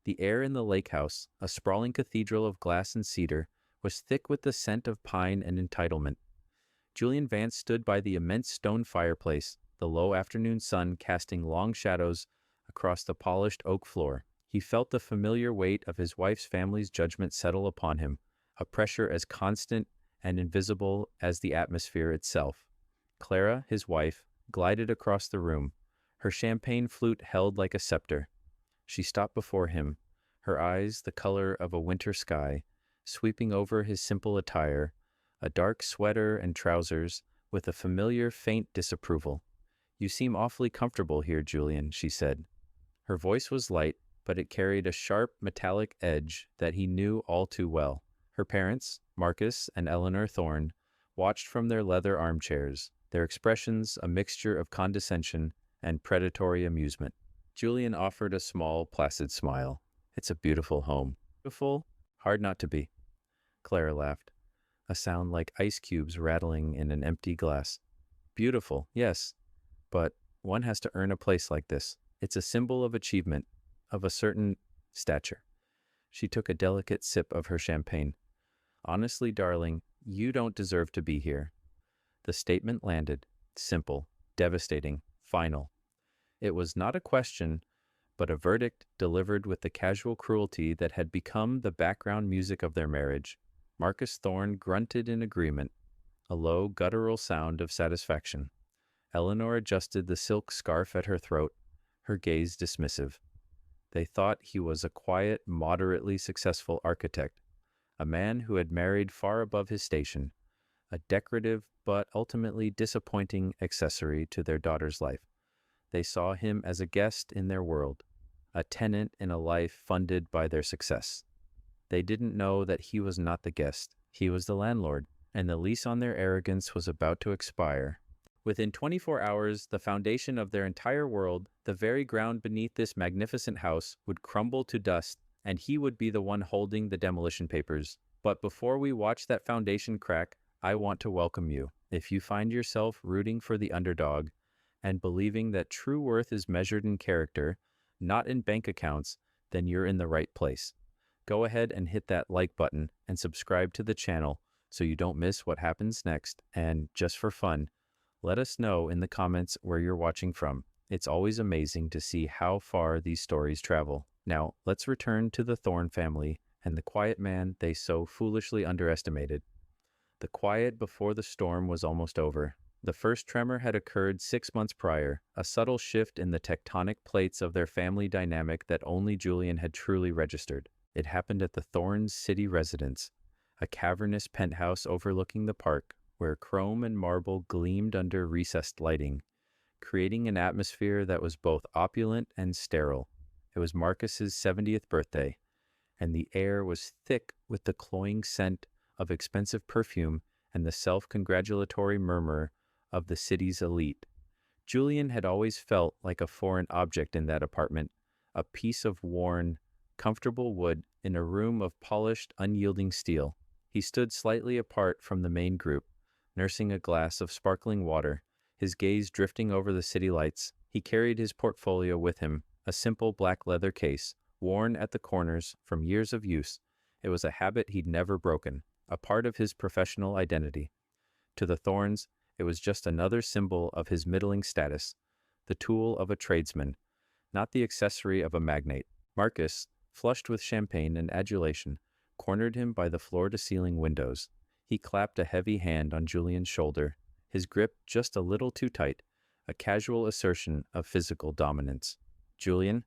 The air in the lake house, a sprawling cathedral of glass and cedar, was thick with the scent of pine and entitlement. Julian Vance stood by the immense stone fireplace, the low afternoon sun casting long shadows across the polished oak floor. He felt the familiar weight of his wife's family's judgment settle upon him, a pressure as constant and invisible as the atmosphere itself. Clara, his wife, glided across the room, her champagne flute held like a scepter. She stopped before him, her eyes the color of a winter sky, sweeping over his simple attire, a dark sweater and trousers, with a familiar faint disapproval. "You seem awfully comfortable here, Julian," she said. Her voice was light, but it carried a sharp, metallic edge that he knew all too well. Her parents, Marcus and Eleanor Thorne, watched from their leather armchairs, their expressions a mixture of condescension and predatory amusement. Julian offered a small, placid smile. "It's a beautiful home." "Beautiful? Hard not to be." Clara laughed, a sound like ice cubes rattling in an empty glass. "Beautiful, yes, but one has to earn a place like this. It's a symbol of achievement, of a certain stature." She took a delicate sip of her champagne. "Honestly, darling, you don't deserve to be here." The statement landed, simple, devastating, final. It was not a question, but a verdict delivered with the casual cruelty that had become the background music of their marriage. Marcus Thorne grunted in agreement, a low, guttural sound of satisfaction. Eleanor adjusted the silk scarf at her throat, her gaze dismissive. They thought he was a quiet, moderately successful architect, a man who had married far above his station, a decorative but ultimately disappointing accessory to their daughter's life. They saw him as a guest in their world, a tenant in a life funded by their success. They didn't know that he was not the guest, he was the landlord, and the lease on their arrogance was about to expire. Within 24 hours, the foundation of their entire world, the very ground beneath this magnificent house, would crumble to dust, and he would be the one holding the demolition papers. But before we watch that foundation crack, I want to welcome you. If you find yourself rooting for the underdog and believing that true worth is measured in character, not in bank accounts, then you're in the right place. Go ahead and hit that like button and subscribe to the channel so you don't miss what happens next. And just for fun, let us know in the comments where you're watching from. It's always amazing to see how far these stories travel. Now, let's return to the Thorne family and the quiet man they so foolishly underestimated. The quiet before the storm was almost over. The first tremor had occurred 6 months prior, a subtle shift in the tectonic plates of their family dynamic that only Julian had truly registered. It happened at the Thornes' city residence, a cavernous penthouse overlooking the park, where chrome and marble gleamed under recessed lighting, creating an atmosphere that was both opulent and sterile. It was Marcus's 70th birthday, and the air was thick with the cloying scent of expensive perfume and the self-congratulatory murmur of the city's elite. Julian had always felt like a foreign object in that apartment, a piece of worn, comfortable wood in a room of polished, unyielding steel. He stood slightly apart from the main group, nursing a glass of sparkling water, his gaze drifting over the city lights. He carried his portfolio with him, a simple black leather case, worn at the corners from years of use. It was a habit he'd never broken, a part of his professional identity. To the Thornes, it was just another symbol of his middling status, the tool of a tradesman, not the accessory of a magnate. Marcus, flushed with champagne and adulation, cornered him by the floor-to-ceiling windows. He clapped a heavy hand on Julian's shoulder, his grip just a little too tight, a casual assertion of physical dominance. "Julian,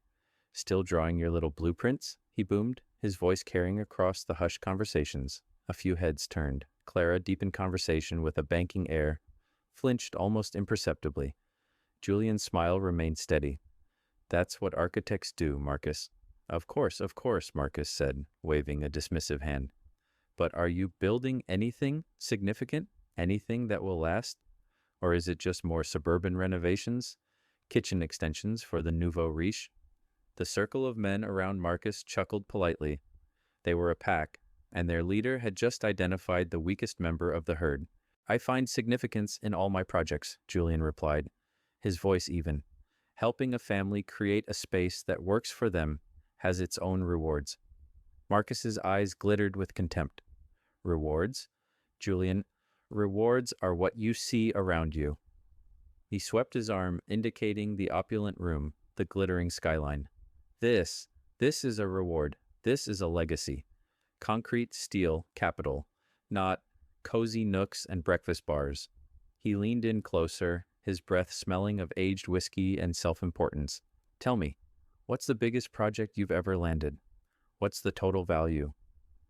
still drawing your little blueprints?" he boomed, his voice carrying across the hushed conversations. A few heads turned. Clara, deep in conversation with a banking air, flinched almost imperceptibly. Julian's smile remained steady. "That's what architects do, Marcus." Of course," Marcus said, waving a dismissive hand. "But are you building anything significant? Anything that will last? Or is it just more suburban renovations? Kitchen extensions for the nouveau riche?" The circle of men around Marcus chuckled politely. They were a pack, and their leader had just identified the weakest member of the herd. "I find significance in all my projects," Julian replied, his voice even. "Helping a family create a space that works for them has its own rewards. Marcus's eyes glittered with contempt. Rewards? Julian, rewards are what you see around you. He swept his arm, indicating the opulent room, the glittering skyline. This is a reward. This is a legacy. Concrete, steel, capital, not cozy nooks and breakfast bars. He leaned in closer, his breath smelling of aged whiskey and self-importance. Tell me, what's the biggest project you've ever landed? What's the total value?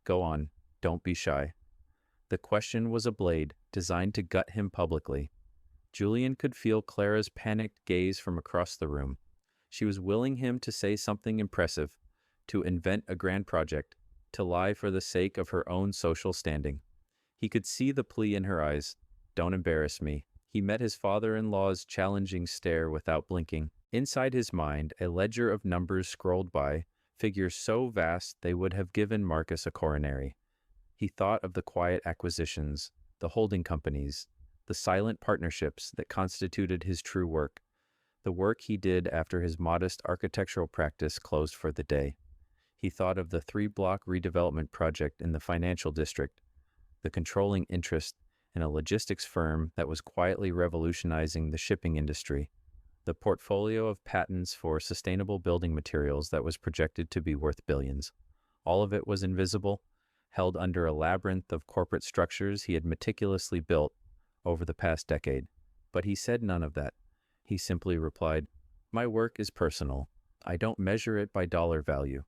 Go on, don't be shy. The question was a blade, designed to gut him publicly. Julian could feel Clara's panicked gaze from across the room. She was willing him to say something impressive, to invent a grand project, to lie for the sake of her own social standing. He could see the plea in her eyes. Don't embarrass me. He met his father-in-law's challenging stare without blinking. Inside his mind, a ledger of numbers scrolled by, figures so vast they would have given Marcus a coronary. He thought of the quiet acquisitions, the holding companies, the silent partnerships that constituted his true work, the work he did after his modest architectural practice closed for the day. He thought of the 3-block redevelopment project in the financial district, the controlling interest in a logistics firm that was quietly revolutionizing the shipping industry, the portfolio of patents for sustainable building materials that was projected to be worth billions. All of it was invisible, held under a labyrinth of corporate structures he had meticulously built over the past decade. But he said none of that. He simply replied, "My work is personal. I don't measure it by dollar value."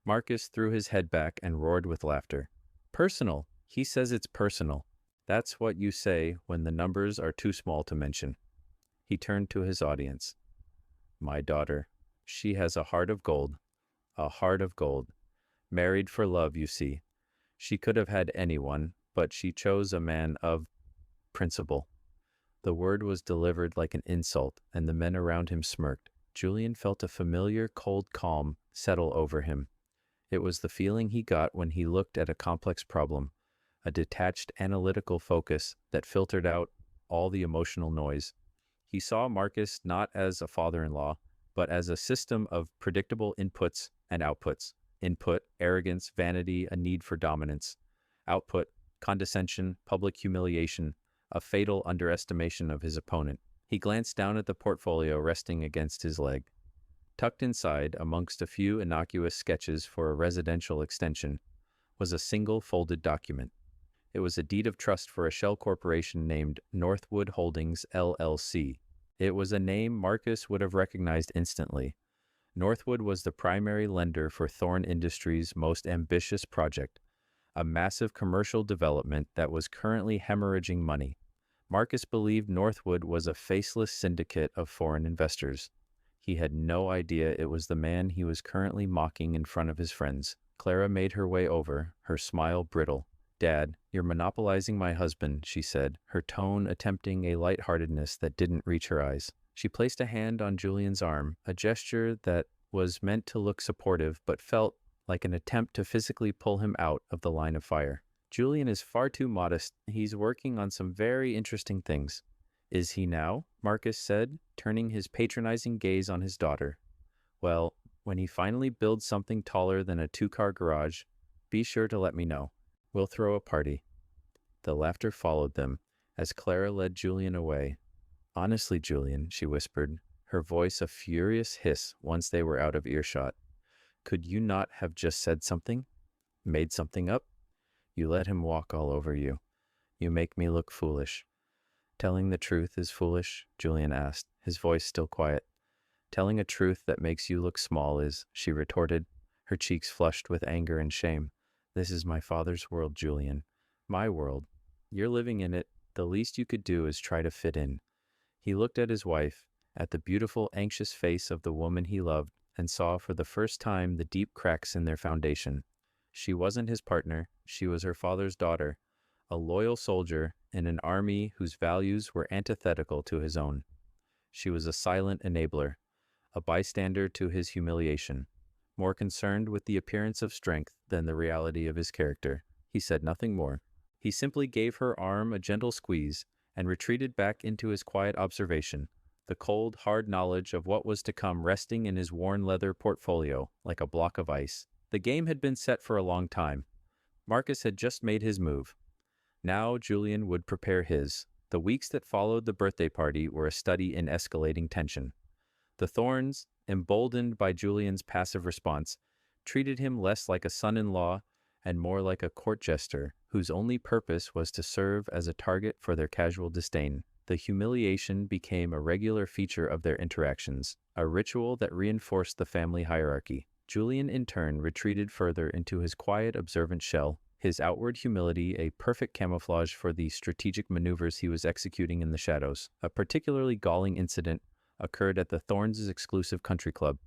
Marcus threw his head back and roared with laughter. Personal? He says it's personal. That's what you say when the numbers are too small to mention. He turned to his audience. My daughter. She has a heart of gold. A heart of gold. Married for love, you see. She could have had anyone, but she chose a man of principle. The word was delivered like an insult, and the men around him smirked. Julian felt a familiar, cold calm settle over him. It was the feeling he got when he looked at a complex problem, a detached analytical focus that filtered out all the emotional noise. He saw Marcus not as a father-in-law, but as a system of predictable inputs and outputs. Input, arrogance, vanity, a need for dominance. Output, condescension, public humiliation, a fatal underestimation of his opponent. He glanced down at the portfolio resting against his leg. Tucked inside, amongst a few innocuous sketches for a residential extension, was a single folded document. It was a deed of trust for a shell corporation named Northwood Holdings, LLC. It was a name Marcus would have recognized instantly. Northwood was the primary lender for Thorne Industries' most ambitious project, a massive commercial development that was currently hemorrhaging money. Marcus believed Northwood was a faceless syndicate of foreign investors. He had no idea it was the man he was currently mocking in front of his friends. Clara made her way over, her smile brittle. Dad, you're monopolizing my husband, she said, her tone attempting a lightheartedness that didn't reach her eyes. She placed a hand on Julian's arm, a gesture that was meant to look supportive but felt like an attempt to physically pull him out of the line of fire. Julian is far too modest. He's working on some very interesting things. Is he now? Marcus said, turning his patronizing gaze on his daughter. Well, when he finally builds something taller than a 2-car garage, be sure to let me know. We'll throw a party. The laughter followed them as Clara led Julian away. Honestly, Julian, she whispered, her voice a furious hiss once they were out of earshot. Could you not have just said something? Made something up? You let him walk all over you. You make me look foolish. Telling the truth is foolish? Julian asked, his voice still quiet. Telling a truth that makes you look small is, she retorted, her cheeks flushed with anger and shame. This is my father's world, Julian. My world. You're living in it. The least you could do is try to fit in. He looked at his wife, at the beautiful, anxious face of the woman he loved, and saw for the first time the deep cracks in their foundation. She wasn't his partner. She was her father's daughter, a loyal soldier in an army whose values were antithetical to his own. She was a silent enabler, a bystander to his humiliation, more concerned with the appearance of strength than the reality of his character. He said nothing more. He simply gave her arm a gentle squeeze and retreated back into his quiet observation, the cold, hard knowledge of what was to come resting in his worn leather portfolio like a block of ice. The game had been set for a long time. Marcus had just made his move. Now Julian would prepare his. The weeks that followed the birthday party were a study in escalating tension. The Thorns, emboldened by Julian's passive response, treated him less like a son-in-law and more like a court jester whose only purpose was to serve as a target for their casual disdain. The humiliation became a regular feature of their interactions, a ritual that reinforced the family hierarchy. Julian, in turn, retreated further into his quiet, observant shell, his outward humility a perfect camouflage for the strategic maneuvers he was executing in the shadows. A particularly galling incident occurred at the Thorns' exclusive country club,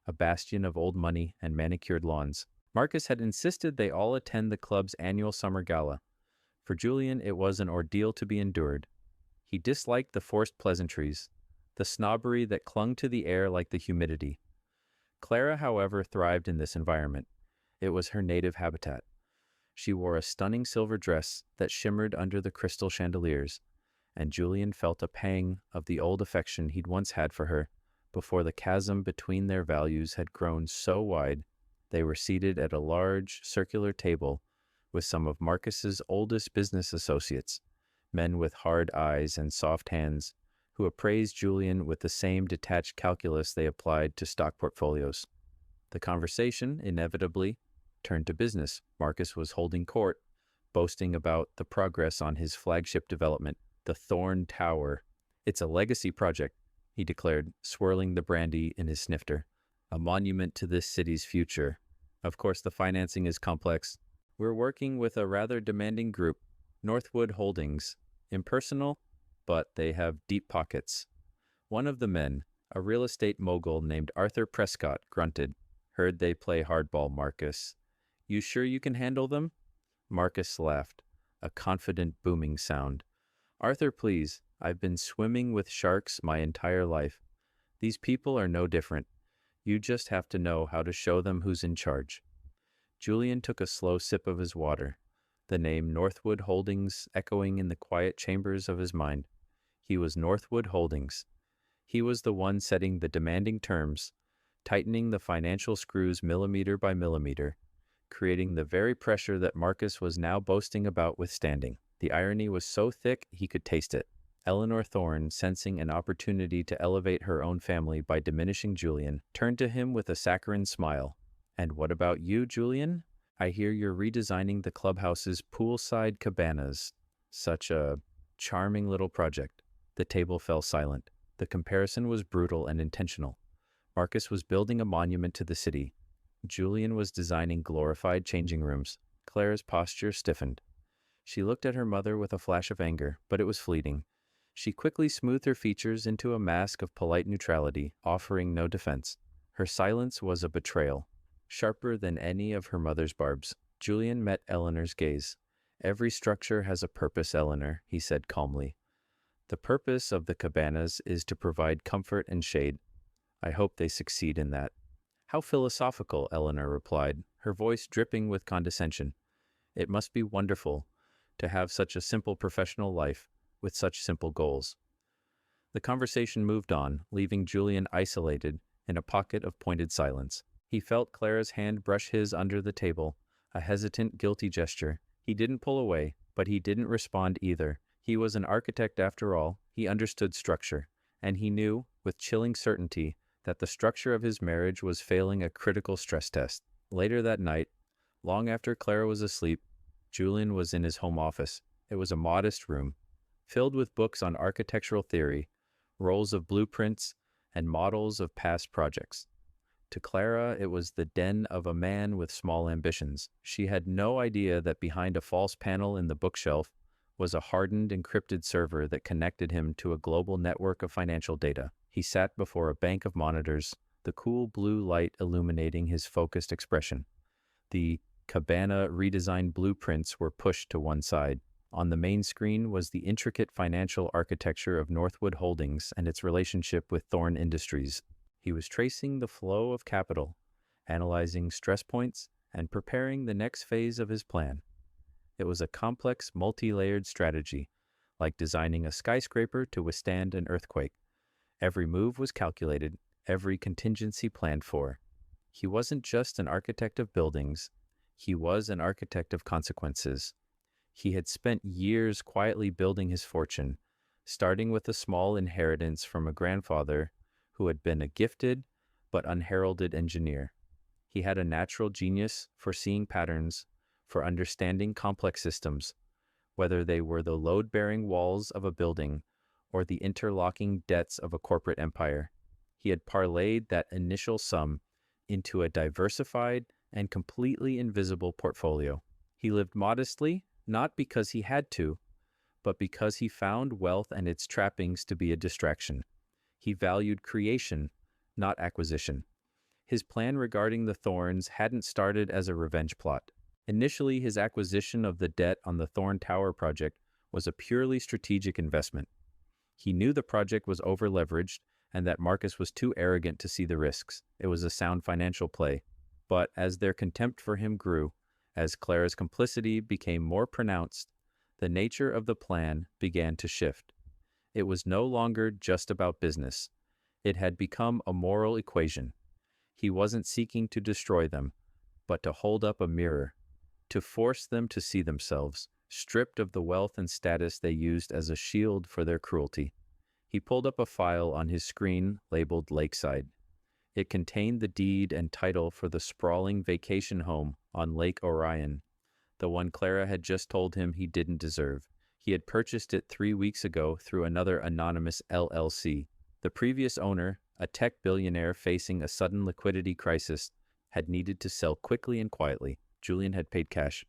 a bastion of old money and manicured lawns. Marcus had insisted they all attend the club's annual summer gala. For Julian, it was an ordeal to be endured. He disliked the forced pleasantries, the snobbery that clung to the air like the humidity. Clara, however, thrived in this environment. It was her native habitat. She wore a stunning silver dress that shimmered under the crystal chandeliers, and Julian felt a pang of the old affection he'd once had for her before the chasm between their values had grown so wide. They were seated at a large, circular table with some of Marcus's oldest business associates, men with hard eyes and soft hands, who appraised Julian with the same detached calculus they applied to stock portfolios. The conversation, inevitably, turned to business. Marcus was holding court, boasting about the progress on his flagship development, the Thorn Tower. "It's a legacy project," he declared, swirling the brandy in his snifter. "A monument to this city's future. Of course, the financing is complex. We're working with a rather demanding group, Northwood Holdings. Impersonal, but they have deep pockets." One of the men, a real estate mogul named Arthur Prescott, grunted. "Heard they play hardball, Marcus. You sure you can handle them?" Marcus laughed, a confident booming sound. "Arthur, please. I've been swimming with sharks my entire life. These people are no different. You just have to know how to show them who's in charge." Julian took a slow sip of his water, the name Northwood Holdings echoing in the quiet chambers of his mind. He was Northwood Holdings. He was the one setting the demanding terms, tightening the financial screws millimeter by millimeter, creating the very pressure that Marcus was now boasting about withstanding. The irony was so thick he could taste it. Eleanor Thorne, sensing an opportunity to elevate her own family by diminishing Julian, turned to him with a saccharine smile. "And what about you, Julian? I hear you're redesigning the clubhouse's poolside cabanas. Such a charming little project." The table fell silent. The comparison was brutal and intentional. Marcus was building a monument to the city. Julian was designing glorified changing rooms. Clara's posture stiffened. She looked at her mother with a flash of anger, but it was fleeting. She quickly smoothed her features into a mask of polite neutrality, offering no defense. Her silence was a betrayal, sharper than any of her mother's barbs. Julian met Eleanor's gaze. "Every structure has a purpose, Eleanor," he said calmly. "The purpose of the cabanas is to provide comfort and shade. I hope they succeed in that." "How philosophical," Eleanor replied, her voice dripping with condescension. "It must be wonderful to have such a simple professional life with such simple goals." The conversation moved on, leaving Julian isolated in a pocket of pointed silence. He felt Clara's hand brush his under the table, a hesitant, guilty gesture. He didn't pull away, but he didn't respond either. He was an architect after all. He understood structure, and he knew, with chilling certainty, that the structure of his marriage was failing a critical stress test. Later that night, long after Clara was asleep, Julian was in his home office. It was a modest room, filled with books on architectural theory, rolls of blueprints, and models of past projects. To Clara, it was the den of a man with small ambitions. She had no idea that behind a false panel in the bookshelf was a hardened, encrypted server that connected him to a global network of financial data. He sat before a bank of monitors, the cool blue light illuminating his focused expression. The cabana redesigned blueprints were pushed to one side. On the main screen was the intricate financial architecture of Northwood Holdings and its relationship with Thorn Industries. He was tracing the flow of capital, analyzing stress points, and preparing the next phase of his plan. It was a complex, multi-layered strategy, like designing a skyscraper to withstand an earthquake. Every move was calculated, every contingency planned for. He wasn't just an architect of buildings, he was an architect of consequences. He had spent years quietly building his fortune, starting with a small inheritance from a grandfather who had been a gifted but unheralded engineer. He had a natural genius for seeing patterns, for understanding complex systems, whether they were the load-bearing walls of a building or the interlocking debts of a corporate empire. He had parlayed that initial sum into a diversified and completely invisible portfolio. He lived modestly, not because he had to, but because he found wealth and its trappings to be a distraction. He valued creation, not acquisition. His plan regarding the Thorns hadn't started as a revenge plot. Initially, his acquisition of the debt on the Thorn Tower project was a purely strategic investment. He knew the project was over-leveraged and that Marcus was too arrogant to see the risks. It was a sound financial play. But as their contempt for him grew, as Clara's complicity became more pronounced, the nature of the plan began to shift. It was no longer just about business. It had become a moral equation. He wasn't seeking to destroy them, but to hold up a mirror, to force them to see themselves, stripped of the wealth and status they used as a shield for their cruelty. He pulled up a file on his screen labeled Lakeside. It contained the deed and title for the sprawling vacation home on Lake Orion, the one Clara had just told him he didn't deserve. He had purchased it 3 weeks ago through another anonymous LLC. The previous owner, a tech billionaire facing a sudden liquidity crisis, had needed to sell quickly and quietly. Julian had paid cash.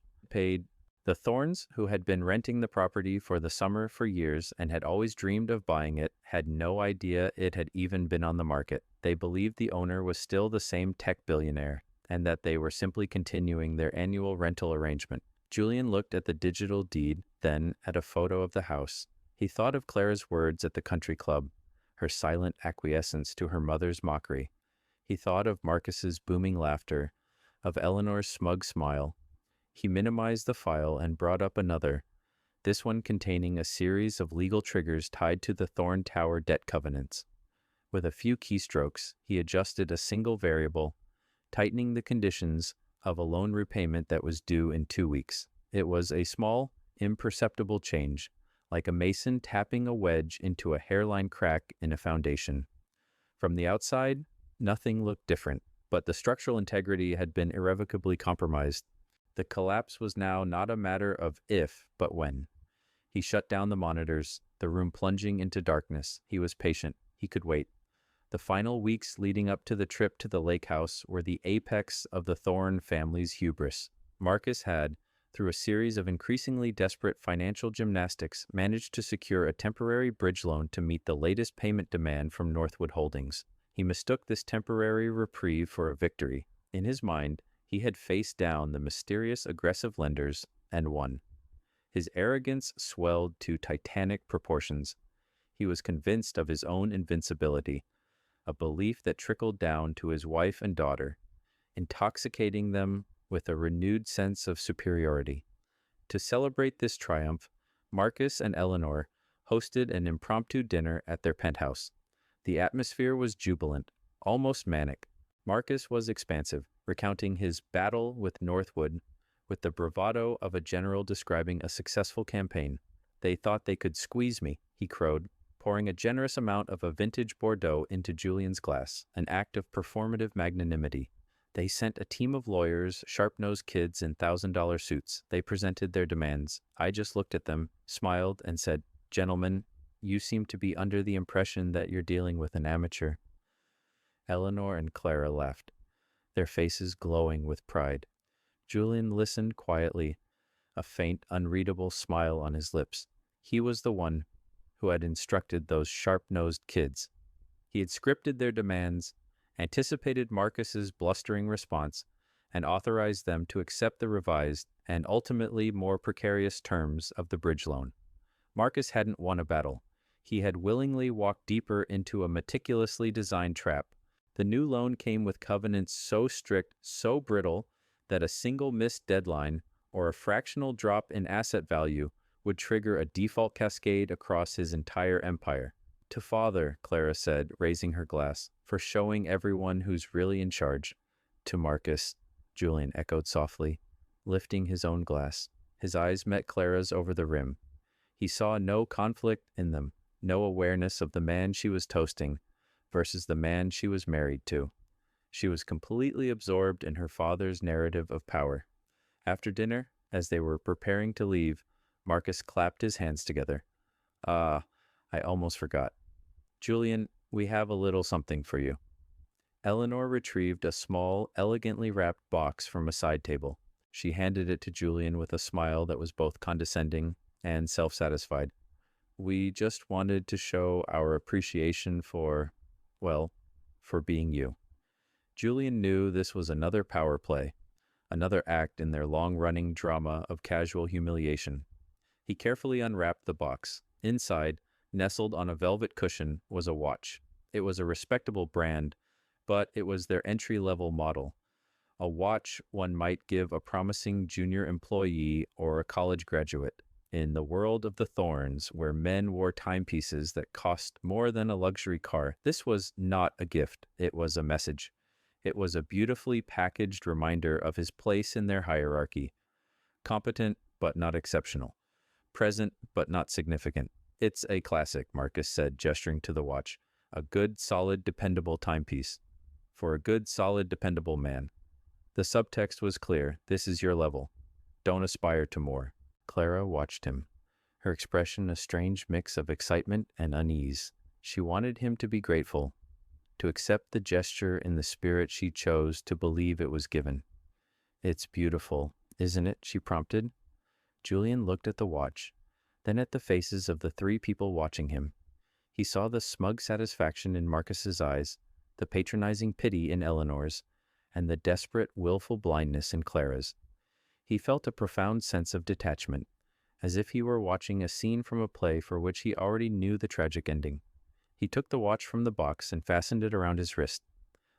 The Thorns, who had been renting the property for the summer for years and had always dreamed of buying it, had no idea it had even been on the market. They believed the owner was still the same tech billionaire, and that they were simply continuing their annual rental arrangement. Julian looked at the digital deed, then at a photo of the house. He thought of Clara's words at the country club, her silent acquiescence to her mother's mockery. He thought of Marcus's booming laughter, of Eleanor's smug smile. He minimized the file and brought up another, this one containing a series of legal triggers tied to the Thorn Tower debt covenants. With a few keystrokes, he adjusted a single variable, tightening the conditions of a loan repayment that was due in 2 weeks. It was a small, imperceptible change, like a mason tapping a wedge into a hairline crack in a foundation. From the outside, nothing looked different, but the structural integrity had been irrevocably compromised. The collapse was now not a matter of if, but when. He shut down the monitors, the room plunging into darkness. He was patient. He could wait. The final weeks leading up to the trip to the lake house were the apex of the Thorn family's hubris. Marcus had, through a series of increasingly desperate financial gymnastics, managed to secure a temporary bridge loan to meet the latest payment demand from Northwood Holdings. He mistook this temporary reprieve for a victory. In his mind, he had faced down the mysterious aggressive lenders and won. His arrogance swelled to titanic proportions. He was convinced of his own invincibility, a belief that trickled down to his wife and daughter, intoxicating them with a renewed sense of superiority. To celebrate this triumph, Marcus and Eleanor hosted an impromptu dinner at their penthouse. The atmosphere was jubilant, almost manic. Marcus was expansive, recounting his battle with Northwood with the bravado of a general describing a successful campaign. "They thought they could squeeze me," he crowed, pouring a generous amount of a vintage Bordeaux into Julian's glass, an act of performative magnanimity. "They sent a team of lawyers, sharp-nosed kids in $1,000 suits. They presented their demands. I just looked at them, smiled, and said, 'Gentlemen, you seem to be under the impression that you're dealing with an amateur.'" Eleanor and Clara laughed, their faces glowing with pride. Julian listened quietly, a faint, unreadable smile on his lips. He was the one who had instructed those sharp-nosed kids. He had scripted their demands, anticipated Marcus's blustering response, and authorized them to accept the revised and ultimately more precarious terms of the bridge loan. Marcus hadn't won a battle. He had willingly walked deeper into a meticulously designed trap. The new loan came with covenants so strict, so brittle, that a single missed deadline or a fractional drop in asset value would trigger a default cascade across his entire empire. To father, Clara said, raising her glass, for showing everyone who's really in charge. To Marcus, Julian echoed softly, lifting his own glass. His eyes met Clara's over the rim. He saw no conflict in them, no awareness of the man she was toasting versus the man she was married to. She was completely absorbed in her father's narrative of power. After dinner, as they were preparing to leave, Marcus clapped his hands together. I almost forgot. Julian, we have a little something for you. Eleanor retrieved a small, elegantly wrapped box from a side table. She handed it to Julian with a smile that was both condescending and self-satisfied. We just wanted to show our appreciation for being you. Julian knew this was another power play, another act in their long-running drama of casual humiliation. He carefully unwrapped the box. Inside, nestled on a velvet cushion, was a watch. It was a respectable brand, but it was their entry-level model. A watch one might give a promising junior employee or a college graduate. In the world of the Thorns, where men wore timepieces that cost more than a luxury car, this was not a gift, it was a message. It was a beautifully packaged reminder of his place in their hierarchy. Competent, but not exceptional. Present, but not significant. It's a classic, Marcus said, gesturing to the watch. A good, solid, dependable timepiece. For a good, solid, dependable man. The subtext was clear. This is your level. Don't aspire to more. Clara watched him, her expression a strange mix of excitement and unease. She wanted him to be grateful, to accept the gesture in the spirit she chose to believe it was given. It's beautiful, isn't it? She prompted. Julian looked at the watch, then at the faces of the three people watching him. He saw the smug satisfaction in Marcus's eyes, the patronizing pity in Eleanor's, and the desperate, willful blindness in Clara's. He felt a profound sense of detachment, as if he were watching a scene from a play for which he already knew the tragic ending. He took the watch from the box and fastened it around his wrist.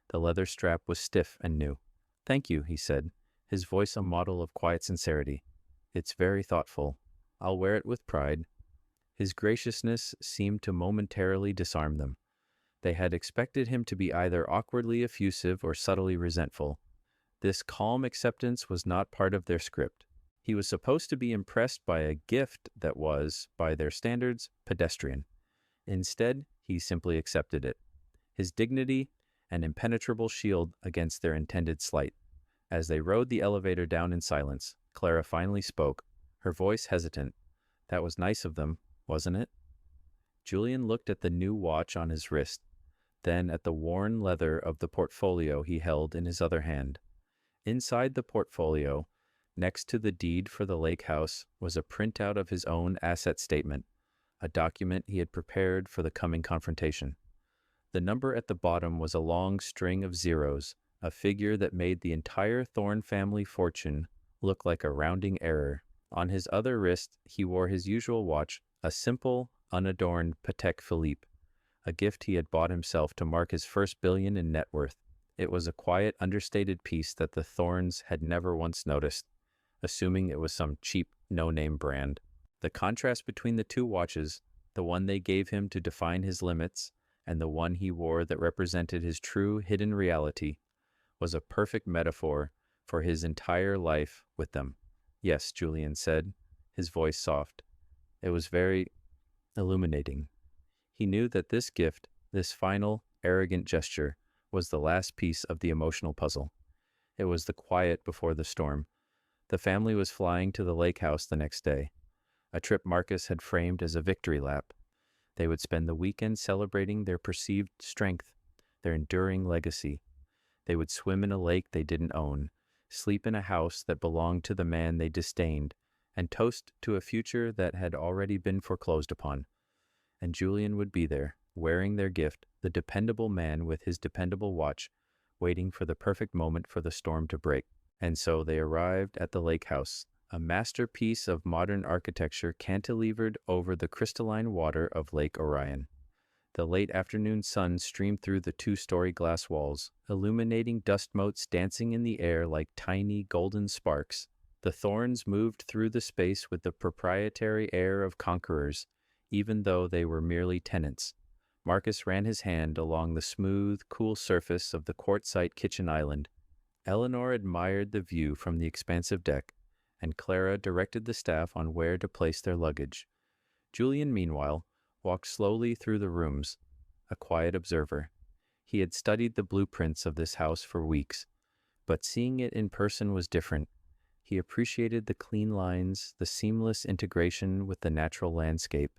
The leather strap was stiff and new. "Thank you," he said, his voice a model of quiet sincerity. "It's very thoughtful. I'll wear it with pride." His graciousness seemed to momentarily disarm them. They had expected him to be either awkwardly effusive or subtly resentful. This calm acceptance was not part of their script. He was supposed to be impressed by a gift that was, by their standards, pedestrian. Instead, he simply accepted it. His dignity, an impenetrable shield against their intended slight. As they rode the elevator down in silence, Clara finally spoke, her voice hesitant. "That was nice of them, wasn't it?" Julian looked at the new watch on his wrist, then at the worn leather of the portfolio he held in his other hand. Inside the portfolio, next to the deed for the lake house, was a printout of his own asset statement, a document he had prepared for the coming confrontation. The number at the bottom was a long string of zeros, a figure that made the entire Thorn family fortune look like a rounding error. On his other wrist, he wore his usual watch, a simple, unadorned Patek Philippe, a gift he had bought himself to mark his first billion in net worth. It was a quiet, understated piece that the Thorns had never once noticed, assuming it was some cheap, no-name brand. The contrast between the two watches, the one they gave him to define his limits, and the one he wore that represented his true, hidden reality, was a perfect metaphor for his entire life with them. "Yes," Julian said, his voice soft. It was very illuminating. He knew that this gift, this final, arrogant gesture, was the last piece of the emotional puzzle. It was the quiet before the storm. The family was flying to the lake house the next day, a trip Marcus had framed as a victory lap. They would spend the weekend celebrating their perceived strength, their enduring legacy. They would swim in a lake they didn't own, sleep in a house that belonged to the man they disdained, and toast to a future that had already been foreclosed upon. And Julian would be there, wearing their gift, the dependable man with his dependable watch, waiting for the perfect moment for the storm to break. And so they arrived at the lake house, a masterpiece of modern architecture cantilevered over the crystalline water of Lake Orion. The late afternoon sun streamed through the two-story glass walls, illuminating dust motes dancing in the air like tiny golden sparks. The Thorns moved through the space with the proprietary air of conquerors, even though they were merely tenants. Marcus ran his hand along the smooth, cool surface of the quartzite kitchen island. Eleanor admired the view from the expansive deck, and Clara directed the staff on where to place their luggage. Julian, meanwhile, walked slowly through the rooms, a quiet observer. He had studied the blueprints of this house for weeks, but seeing it in person was different. He appreciated the clean lines, the seamless integration with the natural landscape,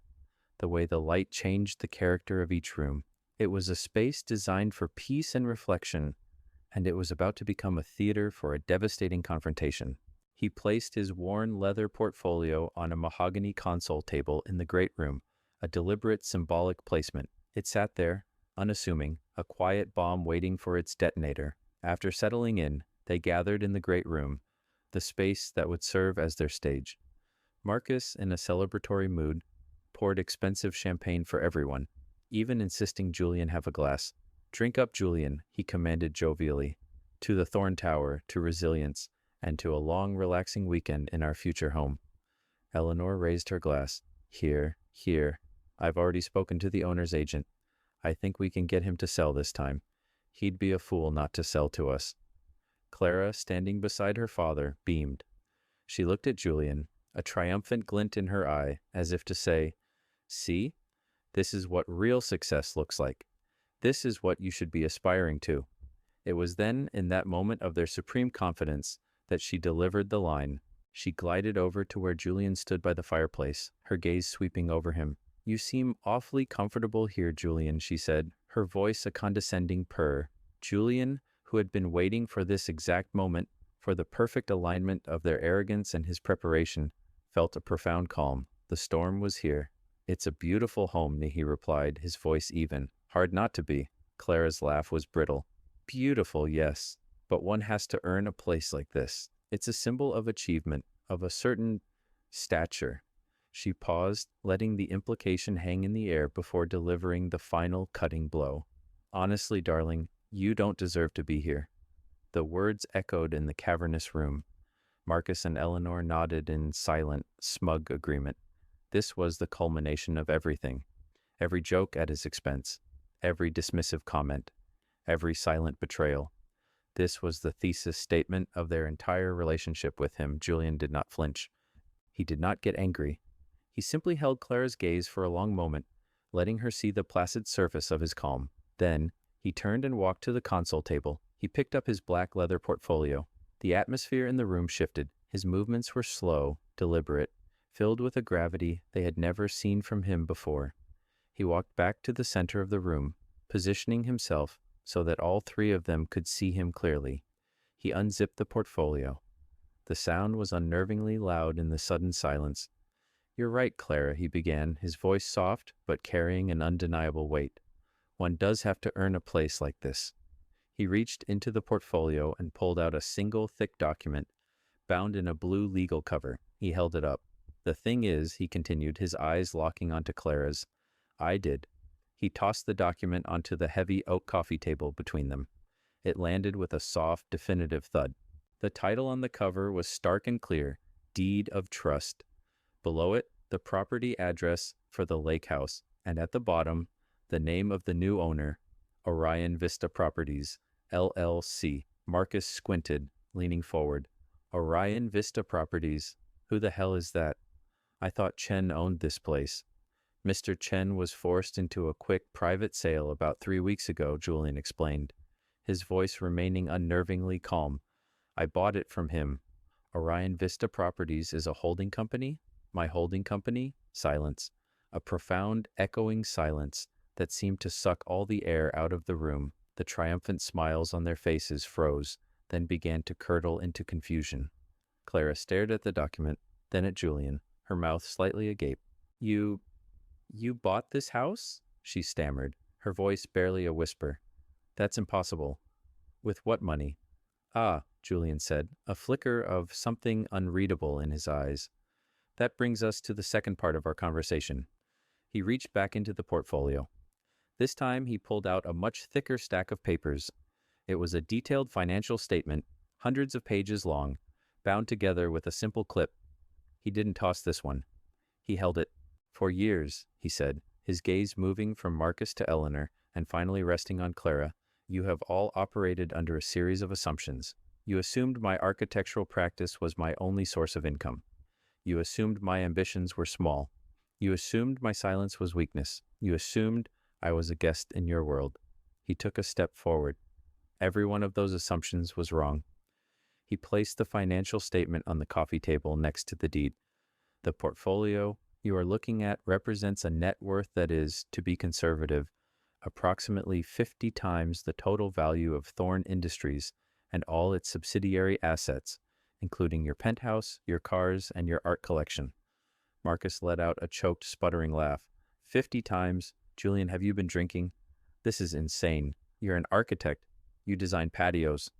the way the light changed the character of each room. It was a space designed for peace and reflection, and it was about to become a theater for a devastating confrontation. He placed his worn leather portfolio on a mahogany console table in the great room, a deliberate symbolic placement. It sat there, unassuming, a quiet bomb waiting for its detonator. After settling in, they gathered in the great room, the space that would serve as their stage. Marcus, in a celebratory mood, poured expensive champagne for everyone, even insisting Julian have a glass. "Drink up, Julian," he commanded jovially. "To the Thorn Tower, to resilience, and to a long, relaxing weekend in our future home." Eleanor raised her glass. "Here, here. I've already spoken to the owner's agent. I think we can get him to sell this time. He'd be a fool not to sell to us." Clara, standing beside her father, beamed. She looked at Julian, a triumphant glint in her eye, as if to say, "See? This is what real success looks like. This is what you should be aspiring to." It was then, in that moment of their supreme confidence, that she delivered the line. She glided over to where Julian stood by the fireplace, her gaze sweeping over him. "You seem awfully comfortable here, Julian," she said, her voice a condescending purr. Julian, who had been waiting for this exact moment, for the perfect alignment of their arrogance and his preparation, felt a profound calm. The storm was here. "It's a beautiful home," he replied, his voice even. "Hard not to be." Clara's laugh was brittle. "Beautiful, yes, but one has to earn a place like this. It's a symbol of achievement, of a certain stature." She paused, letting the implication hang in the air before delivering the final cutting blow. "Honestly, darling, you don't deserve to be here." The words echoed in the cavernous room. Marcus and Eleanor nodded in silent, smug agreement. This was the culmination of everything. Every joke at his expense, every dismissive comment, every silent betrayal. This was the thesis statement of their entire relationship with him. Julian did not flinch. He did not get angry. He simply held Clara's gaze for a long moment, letting her see the placid surface of his calm. Then, he turned and walked to the console table. He picked up his black leather portfolio. The atmosphere in the room shifted. His movements were slow, deliberate, filled with a gravity they had never seen from him before. He walked back to the center of the room, positioning himself so that all three of them could see him clearly. He unzipped the portfolio. The sound was unnervingly loud in the sudden silence. "You're right, Clara," he began, his voice soft but carrying an undeniable weight. "One does have to earn a place like this." He reached into the portfolio and pulled out a single thick document, bound in a blue legal cover. He held it up. "The thing is," he continued, his eyes locking onto Clara's, "I did." He tossed the document onto the heavy oak coffee table between them. It landed with a soft, definitive thud. The title on the cover was stark and clear, Deed of Trust. Below it, the property address for the lake house, and at the bottom, the name of the new owner, Orion Vista Properties, LLC. Marcus squinted, leaning forward. "Orion Vista Properties? Who the hell is that? I thought Chen owned this place." "Mr. Chen was forced into a quick private sale about 3 weeks ago," Julian explained, his voice remaining unnervingly calm. "I bought it from him. Orion Vista Properties is a holding company? My holding company?" Silence. A profound, echoing silence that seemed to suck all the air out of the room. The triumphant smiles on their faces froze, then began to curdle into confusion. Clara stared at the document, then at Julian, her mouth slightly agape. You bought this house?" she stammered, her voice barely a whisper. "That's impossible. With what money?" "Ah," Julian said, a flicker of something unreadable in his eyes. "That brings us to the second part of our conversation." He reached back into the portfolio. This time he pulled out a much thicker stack of papers. It was a detailed financial statement, hundreds of pages long, bound together with a simple clip. He didn't toss this one. He held it. "For years," he said, his gaze moving from Marcus to Eleanor and finally resting on Clara. "You have all operated under a series of assumptions. You assumed my architectural practice was my only source of income. You assumed my ambitions were small. You assumed my silence was weakness. You assumed I was a guest in your world." He took a step forward. Every one of those assumptions was wrong. He placed the financial statement on the coffee table next to the deed. "The portfolio you are looking at represents a net worth that is, to be conservative, approximately 50 times the total value of Thorn Industries and all its subsidiary assets, including your penthouse, your cars, and your art collection." Marcus let out a choked, sputtering laugh. 50 times? Julian, have you been drinking? This is insane. You're an architect. You design patios.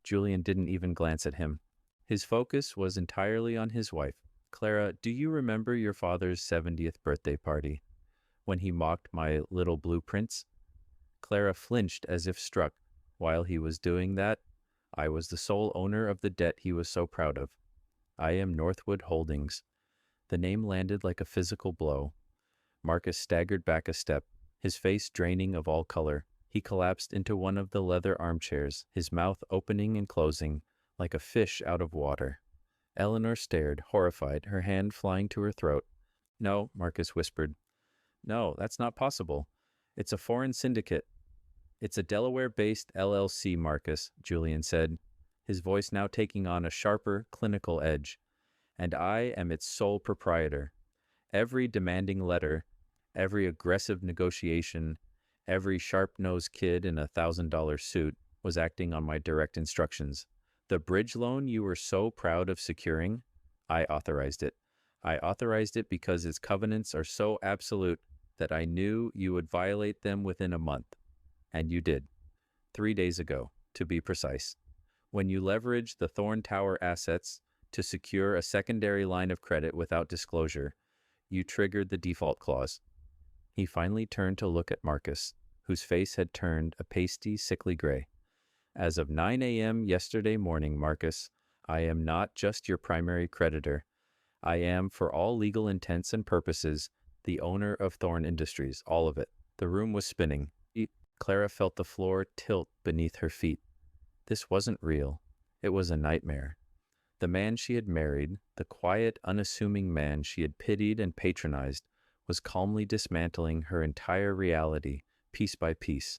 Julian didn't even glance at him. His focus was entirely on his wife. "Clara, do you remember your father's 70th birthday party, when he mocked my little blueprints?" Clara flinched as if struck. "While he was doing that, I was the sole owner of the debt he was so proud of. I am Northwood Holdings." The name landed like a physical blow. Marcus staggered back a step, his face draining of all color. He collapsed into one of the leather armchairs, his mouth opening and closing, like a fish out of water. Eleanor stared, horrified, her hand flying to her throat. "No," Marcus whispered. "No, that's not possible. It's a foreign syndicate." "It's a Delaware-based LLC, Marcus," Julian said, his voice now taking on a sharper, clinical edge. "And I am its sole proprietor. Every demanding letter, every aggressive negotiation, every sharp-nosed kid in a $1,000 suit was acting on my direct instructions. The bridge loan you were so proud of securing, I authorized it. I authorized it because its covenants are so absolute that I knew you would violate them within a month. And you did. 3 days ago, to be precise. When you leveraged the Thorn Tower assets to secure a secondary line of credit without disclosure, you triggered the default clause." He finally turned to look at Marcus, whose face had turned a pasty, sickly gray. "As of 9 a.m. yesterday morning, Marcus, I am not just your primary creditor. I am, for all legal intents and purposes, the owner of Thorn Industries, all of it." The room was spinning. Clara felt the floor tilt beneath her feet. This wasn't real. It was a nightmare. The man she had married, the quiet, unassuming man she had pitied and patronized, was calmly dismantling her entire reality, piece by piece.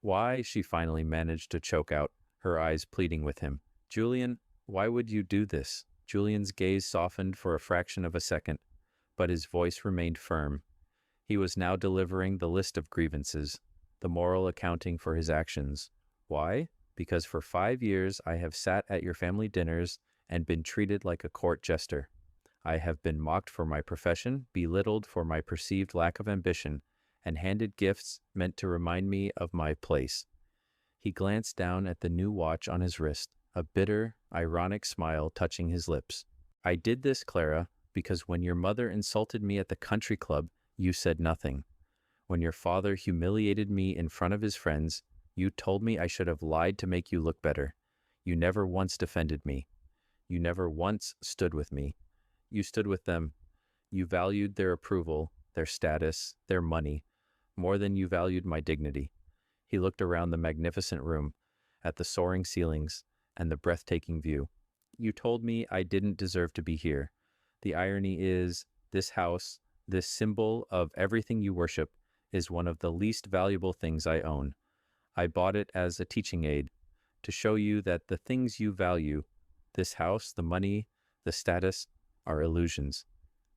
"Why?" she finally managed to choke out, her eyes pleading with him. "Julian, why would you do this?" Julian's gaze softened for a fraction of a second, but his voice remained firm. He was now delivering the list of grievances, the moral accounting for his actions. "Why? Because for 5 years I have sat at your family dinners and been treated like a court jester. I have been mocked for my profession, belittled for my perceived lack of ambition, and handed gifts meant to remind me of my place." He glanced down at the new watch on his wrist, a bitter, ironic smile touching his lips. "I did this, Clara, because when your mother insulted me at the country club, you said nothing. When your father humiliated me in front of his friends, you told me I should have lied to make you look better. You never once defended me. You never once stood with me. You stood with them. You valued their approval, their status, their money, more than you valued my dignity." He looked around the magnificent room, at the soaring ceilings, and the breathtaking view. "You told me I didn't deserve to be here. The irony is, this house, this symbol of everything you worship, is one of the least valuable things I own. I bought it as a teaching aid, to show you that the things you value, this house, the money, the status, are illusions.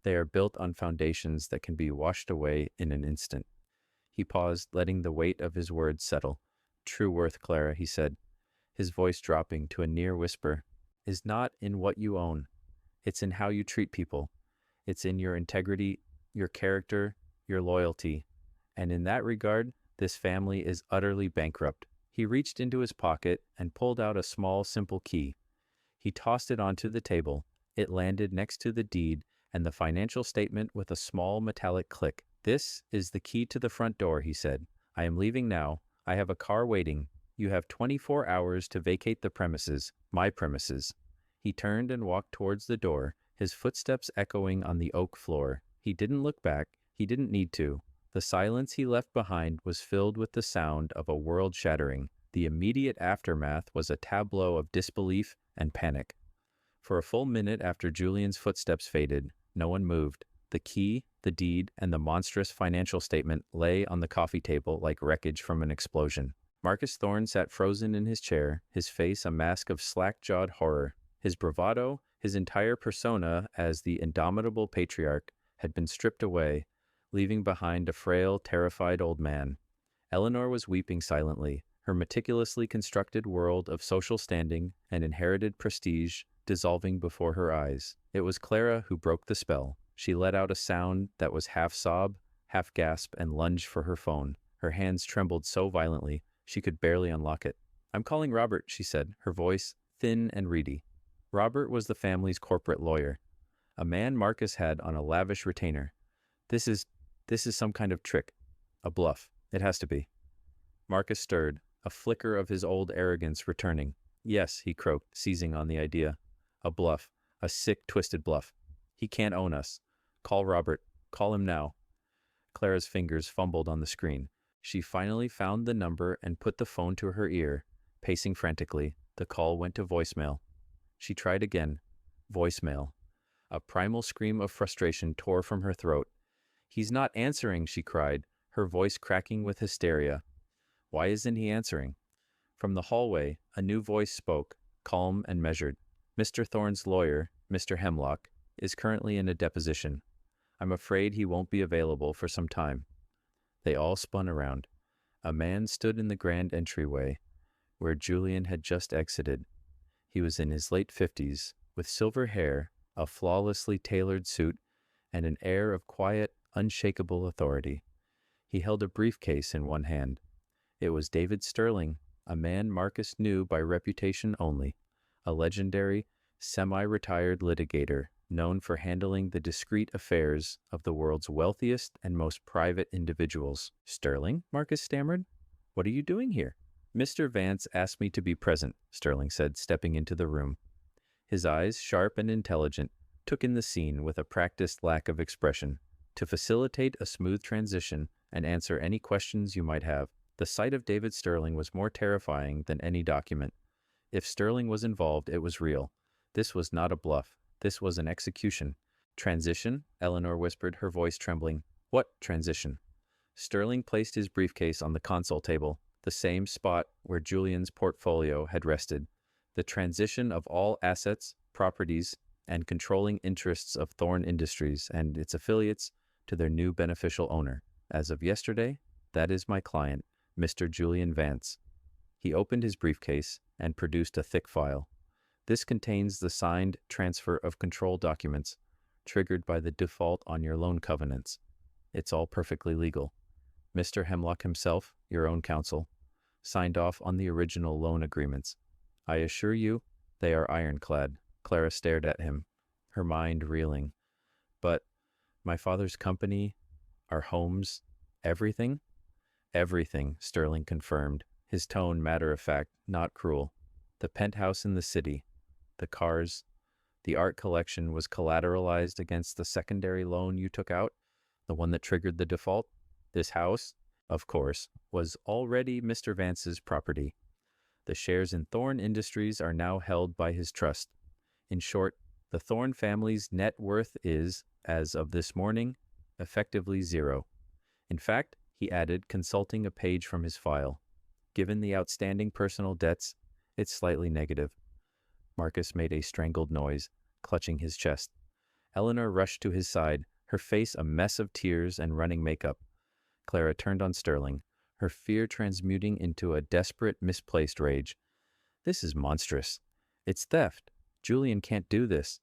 They are built on foundations that can be washed away in an instant." He paused, letting the weight of his words settle. "True worth, Clara," he said, his voice dropping to a near whisper, "is not in what you own. It's in how you treat people. It's in your integrity, your character, your loyalty. And in that regard, this family is utterly bankrupt." He reached into his pocket and pulled out a small, simple key. He tossed it onto the table. It landed next to the deed and the financial statement with a small metallic click. "This is the key to the front door," he said. "I am leaving now. I have a car waiting. You have 24 hours to vacate the premises, my premises." He turned and walked towards the door, his footsteps echoing on the oak floor. He didn't look back. He didn't need to. The silence he left behind was filled with the sound of a world shattering. The immediate aftermath was a tableau of disbelief and panic. For a full minute after Julian's footsteps faded, no one moved. The key, the deed, and the monstrous financial statement lay on the coffee table like wreckage from an explosion. Marcus Thorne sat frozen in his chair, his face a mask of slack-jawed horror. His bravado, his entire persona as the indomitable patriarch, had been stripped away, leaving behind a frail, terrified old man. Eleanor was weeping silently, her meticulously constructed world of social standing and inherited prestige dissolving before her eyes. It was Clara who broke the spell. She let out a sound that was half sob, half gasp, and lunged for her phone. Her hands trembled so violently, she could barely unlock it. "I'm calling Robert," she said, her voice thin and reedy. Robert was the family's corporate lawyer, a man Marcus had on a lavish retainer. This is some kind of trick, a bluff. It has to be." Marcus stirred, a flicker of his old arrogance returning. "Yes," he croaked, seizing on the idea. "A bluff, a sick, twisted bluff. He can't own us. Call Robert. Call him now." Clara's fingers fumbled on the screen. She finally found the number and put the phone to her ear. Pacing frantically, the call went to voicemail. She tried again. Voicemail. A primal scream of frustration tore from her throat. "He's not answering," she cried, her voice cracking with hysteria. "Why isn't he answering?" From the hallway, a new voice spoke, calm and measured. "Mr. Thorne's lawyer, Mr. Hemlock, is currently in a deposition. I'm afraid he won't be available for some time." They all spun around. A man stood in the grand entryway, where Julian had just exited. He was in his late 50s, with silver hair, a flawlessly tailored suit, and an air of quiet, unshakable authority. He held a briefcase in one hand. It was David Sterling, a man Marcus knew by reputation only, a legendary, semi-retired litigator known for handling the discreet affairs of the world's wealthiest and most private individuals. "Sterling?" Marcus stammered. "What are you doing here?" "Mr. Vance asked me to be present," Sterling said, stepping into the room. His eyes, sharp and intelligent, took in the scene with a practiced lack of expression, to facilitate a smooth transition and answer any questions you might have. The sight of David Sterling was more terrifying than any document. If Sterling was involved, it was real. This was not a bluff. This was an execution. "Transition?" Eleanor whispered, her voice trembling. "What transition?" Sterling placed his briefcase on the console table, the same spot where Julian's portfolio had rested. "The transition of all assets, properties, and controlling interests of Thorne Industries and its affiliates to their new beneficial owner. As of yesterday, that is my client, Mr. Julian Vance." He opened his briefcase and produced a thick file. "This contains the signed transfer of control documents, triggered by the default on your loan covenants. It's all perfectly legal. Mr. Hemlock himself, your own counsel, signed off on the original loan agreements. I assure you, they are ironclad." Clara stared at him, her mind reeling. "But my father's company, our homes, everything?" "Everything," Sterling confirmed, his tone matter-of-fact, not cruel. "The penthouse in the city, the cars, the art collection was collateralized against the secondary loan you took out, the one that triggered the default. This house, of course, was already Mr. Vance's property. The shares in Thorne Industries are now held by his trust. In short, the Thorne family's net worth is, as of this morning, effectively zero. In fact," he added, consulting a page from his file, "given the outstanding personal debts, it's slightly negative." Marcus made a strangled noise, clutching his chest. Eleanor rushed to his side, her face a mess of tears and running makeup. Clara turned on Sterling, her fear transmuting into a desperate, misplaced rage. "This is monstrous. It's theft. Julian can't do this."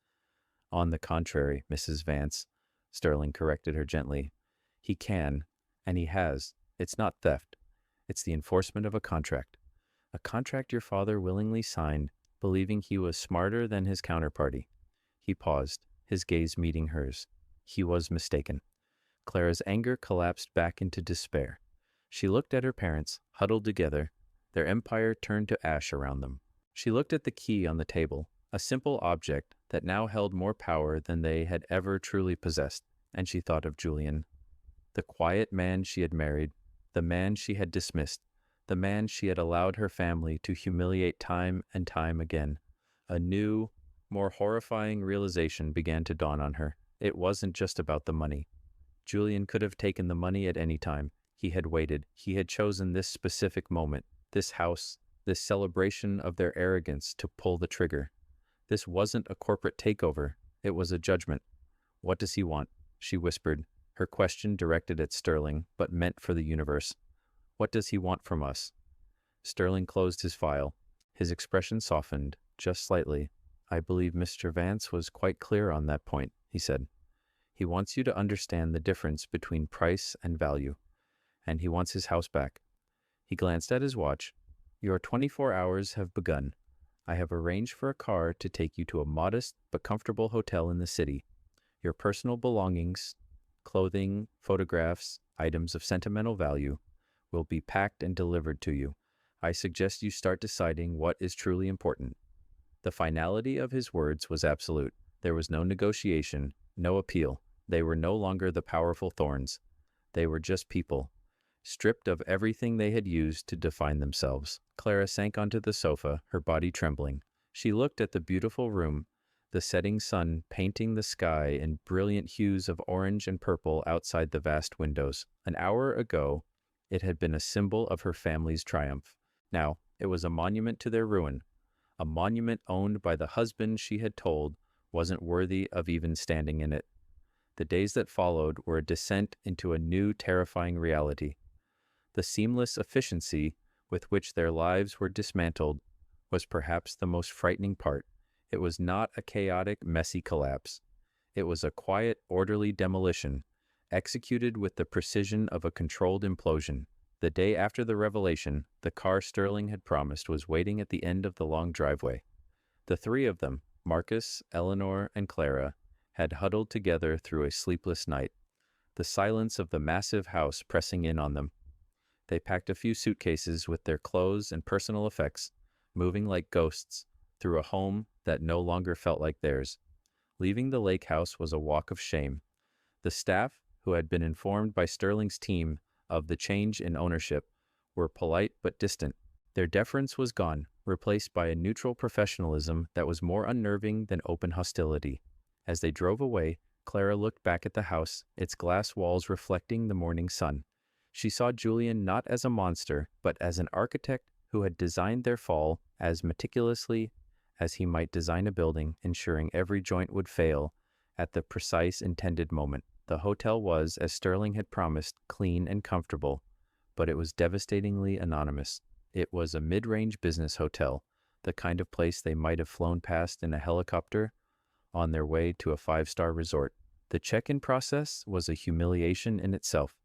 "On the contrary, Mrs. Vance," Sterling corrected her gently. "He can, and he has. It's not theft. It's the enforcement of a contract. A contract your father willingly signed, believing he was smarter than his counterparty." He paused, his gaze meeting hers. He was mistaken. Clara's anger collapsed back into despair. She looked at her parents, huddled together, their empire turned to ash around them. She looked at the key on the table, a simple object that now held more power than they had ever truly possessed, and she thought of Julian. The quiet man she had married, the man she had dismissed, the man she had allowed her family to humiliate time and time again. A new, more horrifying realization began to dawn on her. It wasn't just about the money. Julian could have taken the money at any time. He had waited. He had chosen this specific moment, this house, this celebration of their arrogance to pull the trigger. This wasn't a corporate takeover. It was a judgment. What does he want? She whispered, her question directed at Sterling, but meant for the universe. What does he want from us? Sterling closed his file. His expression softened, just slightly. I believe Mr. Vance was quite clear on that point, he said. He wants you to understand the difference between price and value, and he wants his house back. He glanced at his watch. Your 24 hours have begun. I have arranged for a car to take you to a modest but comfortable hotel in the city. Your personal belongings, clothing, photographs, items of sentimental value, will be packed and delivered to you. I suggest you start deciding what is truly important. The finality of his words was absolute. There was no negotiation, no appeal. They were no longer the powerful thorns. They were just people, stripped of everything they had used to define themselves. Clara sank onto the sofa, her body trembling. She looked at the beautiful room, the setting sun painting the sky in brilliant hues of orange and purple outside the vast windows. An hour ago, it had been a symbol of her family's triumph. Now, it was a monument to their ruin, a monument owned by the husband she had told wasn't worthy of even standing in it. The days that followed were a descent into a new, terrifying reality. The seamless efficiency with which their lives were dismantled was perhaps the most frightening part. It was not a chaotic, messy collapse. It was a quiet, orderly demolition, executed with the precision of a controlled implosion. The day after the revelation, the car Sterling had promised was waiting at the end of the long driveway. The three of them, Marcus, Eleanor, and Clara, had huddled together through a sleepless night, the silence of the massive house pressing in on them. They packed a few suitcases with their clothes and personal effects, moving like ghosts through a home that no longer felt like theirs. Leaving the lake house was a walk of shame. The staff, who had been informed by Sterling's team of the change in ownership, were polite but distant. Their deference was gone, replaced by a neutral professionalism that was more unnerving than open hostility. As they drove away, Clara looked back at the house, its glass walls reflecting the morning sun. She saw Julian not as a monster, but as an architect who had designed their fall as meticulously as he might design a building, ensuring every joint would fail at the precise intended moment. The hotel was, as Sterling had promised, clean and comfortable, but it was devastatingly anonymous. It was a mid-range business hotel, the kind of place they might have flown past in a helicopter on their way to a 5-star resort. The check-in process was a humiliation in itself.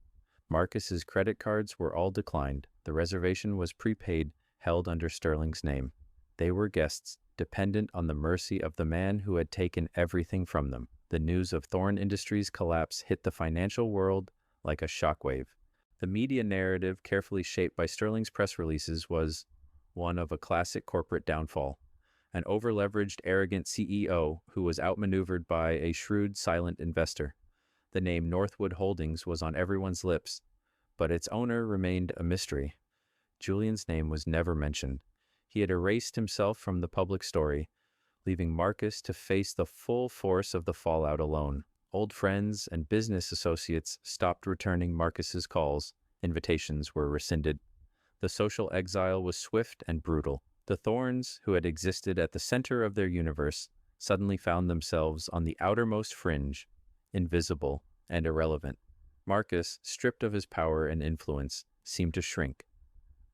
Marcus's credit cards were all declined. The reservation was prepaid, held under Sterling's name. They were guests, dependent on the mercy of the man who had taken everything from them. The news of Thorne Industries' collapse hit the financial world like a shockwave. The media narrative, carefully shaped by Sterling's press releases, was one of a classic corporate downfall. An over-leveraged, arrogant CEO who was outmaneuvered by a shrewd, silent investor. The name Northwood Holdings was on everyone's lips, but its owner remained a mystery. Julian's name was never mentioned. He had erased himself from the public story, leaving Marcus to face the full force of the fallout alone. Old friends and business associates stopped returning Marcus's calls. Invitations were rescinded. The social exile was swift and brutal. The Thorns, who had existed at the center of their universe, suddenly found themselves on the outermost fringe, invisible and irrelevant. Marcus, stripped of his power and influence, seemed to shrink.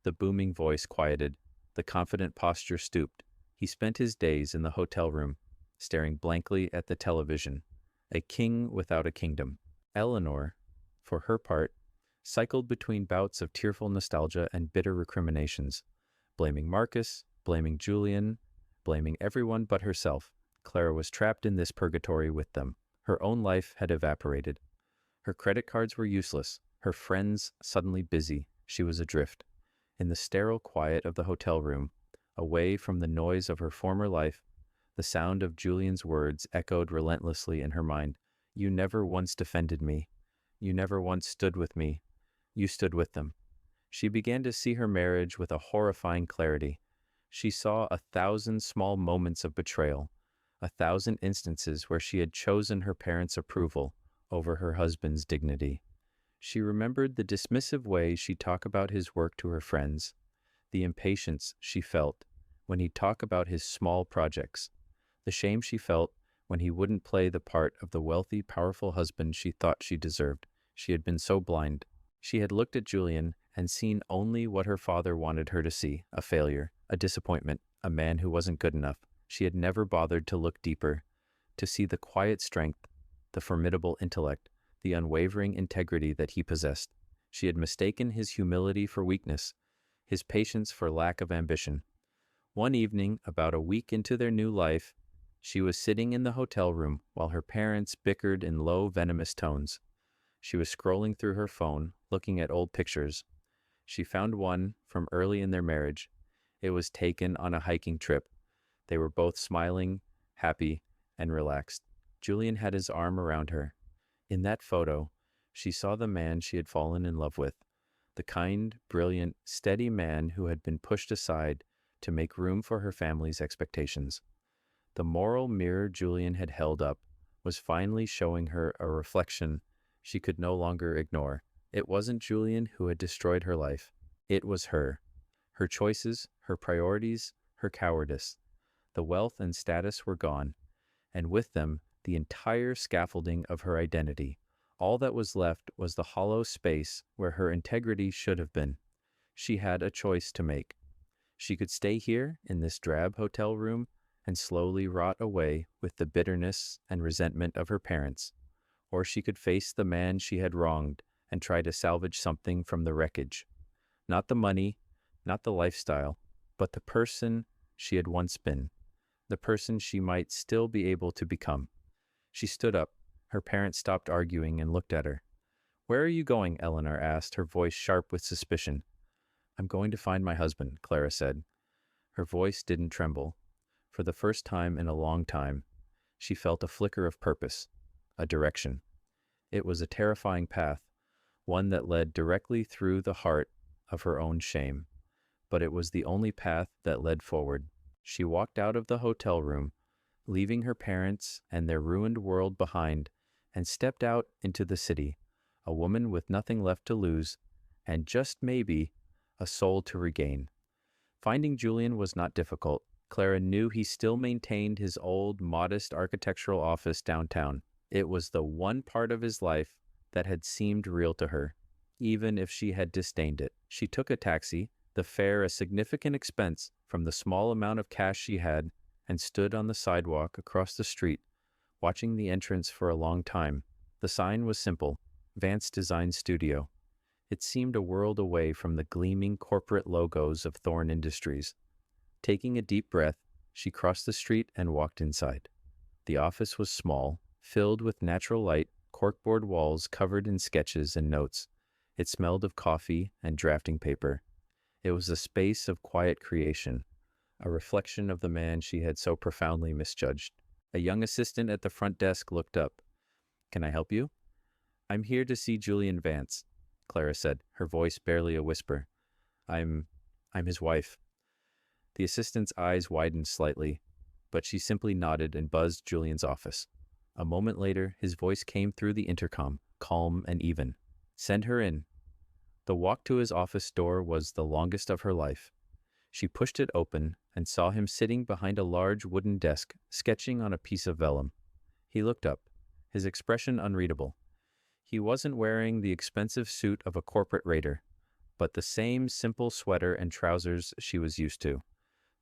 The booming voice quieted. The confident posture stooped. He spent his days in the hotel room, staring blankly at the television, a king without a kingdom. Eleanor, for her part, cycled between bouts of tearful nostalgia and bitter recriminations, blaming Marcus, blaming Julian, blaming everyone but herself. Clara was trapped in this purgatory with them. Her own life had evaporated. Her credit cards were useless, her friends suddenly busy. She was adrift. In the sterile quiet of the hotel room, away from the noise of her former life, the sound of Julian's words echoed relentlessly in her mind. You never once defended me. You never once stood with me. You stood with them. She began to see her marriage with a horrifying clarity. She saw 1,000 small moments of betrayal, 1,000 instances where she had chosen her parents' approval over her husband's dignity. She remembered the dismissive way she'd talk about his work to her friends, the impatience she felt when he'd talk about his small projects, the shame she felt when he wouldn't play the part of the wealthy, powerful husband she thought she deserved. She had been so blind. She had looked at Julian and seen only what her father wanted her to see, a failure, a disappointment, a man who wasn't good enough. She had never bothered to look deeper, to see the quiet strength, the formidable intellect, the unwavering integrity that he possessed. She had mistaken his humility for weakness, his patience for lack of ambition. One evening, about a week into their new life, she was sitting in the hotel room while her parents bickered in low, venomous tones. She was scrolling through her phone, looking at old pictures. She found one from early in their marriage. It was taken on a hiking trip. They were both smiling, happy, and relaxed. Julian had his arm around her. In that photo, she saw the man she had fallen in love with, the kind, brilliant, steady man who had been pushed aside to make room for her family's expectations. The moral mirror Julian had held up was finally showing her a reflection she could no longer ignore. It wasn't Julian who had destroyed her life. It was her. Her choices, her priorities, her cowardice. The wealth and status were gone, and with them, the entire scaffolding of her identity. All that was left was the hollow space where her integrity should have been. She had a choice to make. She could stay here in this drab hotel room and slowly rot away with the bitterness and resentment of her parents, or she could face the man she had wronged and try to salvage something from the wreckage. Not the money, not the lifestyle, but the person she had once been, the person she might still be able to become. She stood up. Her parents stopped arguing and looked at her. "Where are you going?" Eleanor asked, her voice sharp with suspicion. "I'm going to find my husband," Clara said. Her voice didn't tremble. For the first time in a long time, she felt a flicker of purpose, a direction. It was a terrifying path, one that led directly through the heart of her own shame. But it was the only path that led forward. She walked out of the hotel room, leaving her parents and their ruined world behind, and stepped out into the city, a woman with nothing left to lose, and just maybe a soul to regain. Finding Julian was not difficult. Clara knew he still maintained his old, modest architectural office downtown. It was the one part of his life that had seemed real to her, even if she had disdained it. She took a taxi, the fare a significant expense from the small amount of cash she had, and stood on the sidewalk across the street, watching the entrance for a long time. The sign was simple, Vance Design Studio. It seemed a world away from the gleaming corporate logos of Thorne Industries. Taking a deep breath, she crossed the street and walked inside. The office was small, filled with natural light, corkboard walls covered in sketches and notes. It smelled of coffee and drafting paper. It was a space of quiet creation, a reflection of the man she had so profoundly misjudged. A young assistant at the front desk looked up. "Can I help you?" "I'm here to see Julian Vance," Clara said, her voice barely a whisper. I'm his wife." The assistant's eyes widened slightly, but she simply nodded and buzzed Julian's office. A moment later, his voice came through the intercom, calm and even. "Send her in." The walk to his office door was the longest of her life. She pushed it open and saw him sitting behind a large wooden desk, sketching on a piece of vellum. He looked up, his expression unreadable. He wasn't wearing the expensive suit of a corporate raider, but the same simple sweater and trousers she was used to.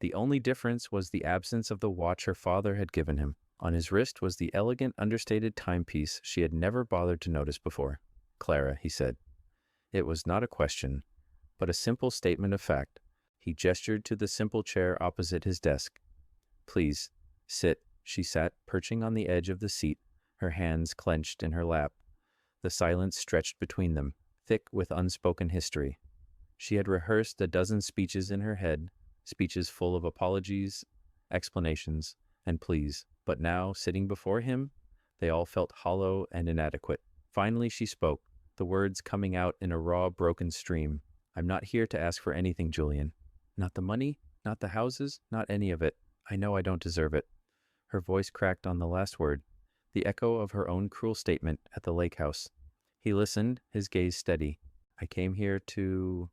The only difference was the absence of the watch her father had given him. On his wrist was the elegant, understated timepiece she had never bothered to notice before. "Clara," he said. It was not a question, but a simple statement of fact. He gestured to the simple chair opposite his desk. "Please, sit." She sat, perching on the edge of the seat, her hands clenched in her lap. The silence stretched between them, thick with unspoken history. She had rehearsed a dozen speeches in her head, speeches full of apologies, explanations, and pleas. But now, sitting before him, they all felt hollow and inadequate. Finally she spoke, the words coming out in a raw, broken stream. I'm not here to ask for anything, Julian. Not the money, not the houses, not any of it. I know I don't deserve it. Her voice cracked on the last word, the echo of her own cruel statement at the lake house. He listened, his gaze steady. I came here to